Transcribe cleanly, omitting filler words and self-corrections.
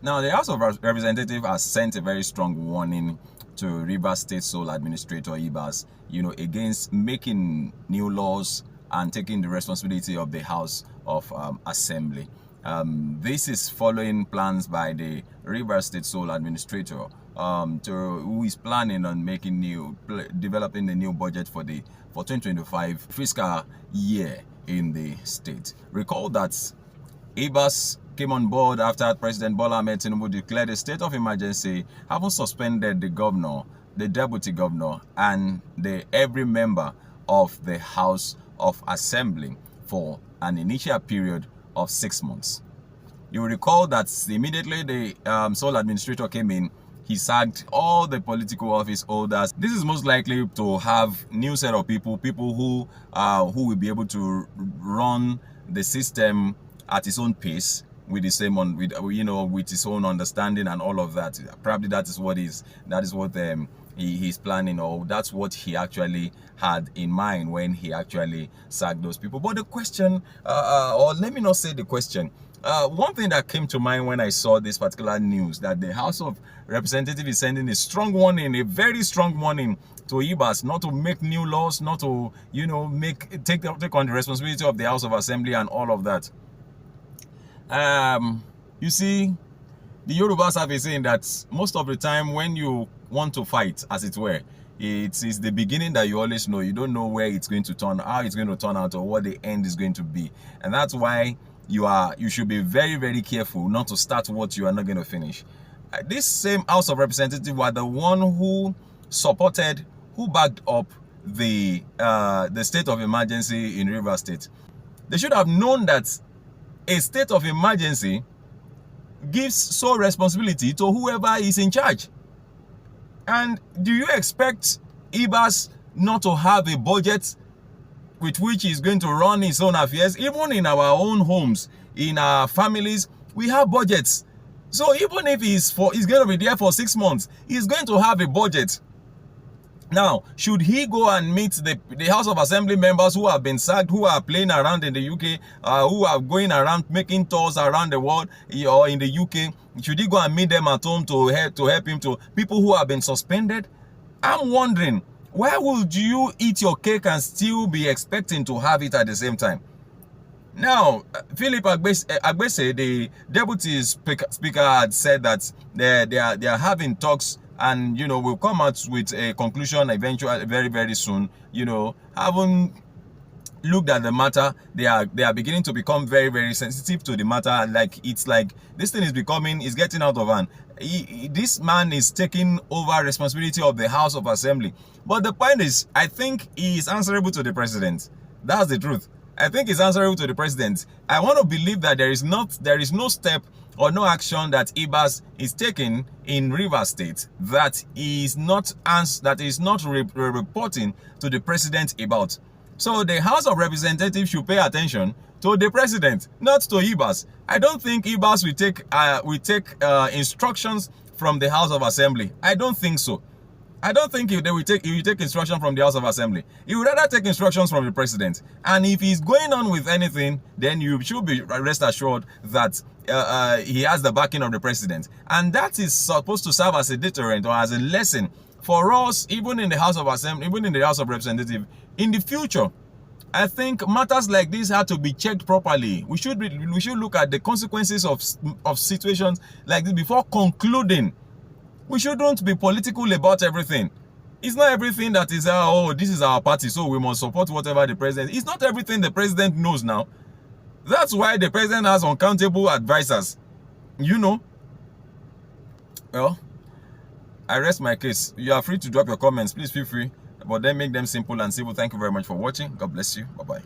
Now, the House of Representatives has sent a very strong warning to Rivers State Sole Administrator Ibas, against making new laws and taking the responsibility of the House of Assembly. This is following plans by the Rivers State Sole Administrator, who is planning on developing the new budget for 2025 fiscal year in the state. Recall that Ibas came on board after President Bola Ahmed Tinubu declared a state of emergency, having suspended the governor, the deputy governor, and every member of the House of Assembly for an initial period of 6 months. You will recall that immediately the sole administrator came in, he sacked all the political office holders. This is most likely to have new set of people who will be able to run the system at his own pace, with his own understanding and all of that. Probably that is what he's planning, or that's what he actually had in mind when he actually sacked those people. But the question, or let me not say the question, one thing that came to mind when I saw this particular news, that the House of Representatives is sending a strong warning, a very strong warning to Ibas not to make new laws, not to take on the responsibility of the House of Assembly and all of that. You see, the Yorubas have a saying that most of the time when you want to fight, as it were, it is the beginning that you always know. You don't know where it's going to turn, how it's going to turn out, or what the end is going to be. And that's why you should be very, very careful not to start what you are not going to finish. This same House of Representatives were the one who backed up the state of emergency in Rivers State. They should have known that a state of emergency gives sole responsibility to whoever is in charge. And do you expect Ibas not to have a budget with which he's going to run his own affairs? Even in our own homes, in our families, we have budgets. So even if he's going to be there for 6 months, he's going to have a budget. Now, should he go and meet the House of Assembly members who have been sacked, who are playing around in the UK, who are going around making tours around the world or in the UK? Should he go and meet them at home to help him, to people who have been suspended? I'm wondering, why would you eat your cake and still be expecting to have it at the same time? Now, Philip Agbese, the deputy speaker, had said that they are having talks, and we'll come out with a conclusion eventually, very, very soon. Haven't looked at the matter. They are beginning to become very, very sensitive to the matter. It's like this thing is getting out of hand. This man is taking over responsibility of the House of Assembly. But the point is, I think he is answerable to the president. That's the truth. I think he's answerable to the president. I want to believe that there is no step or no action that Ibas is taking in Rivers State that is not reporting to the president about. So the House of Representatives should pay attention to the president, not to Ibas. I don't think Ibas will take instructions from the House of Assembly. I don't think so. I don't think he will take instruction from the House of Assembly. He would rather take instructions from the president. And if he's going on with anything, then you should be rest assured that he has the backing of the president. And that is supposed to serve as a deterrent or as a lesson for us, even in the House of Assembly, even in the House of Representatives, in the future. I think matters like this have to be checked properly. We should look at the consequences of situations like this before concluding. We shouldn't be political about everything. It's not everything that is, this is our party, so we must support whatever the president. It's not everything the president knows now. That's why the president has uncountable advisors. Well, I rest my case. You are free to drop your comments. Please feel free. But then make them simple and civil. Thank you very much for watching. God bless you. Bye-bye.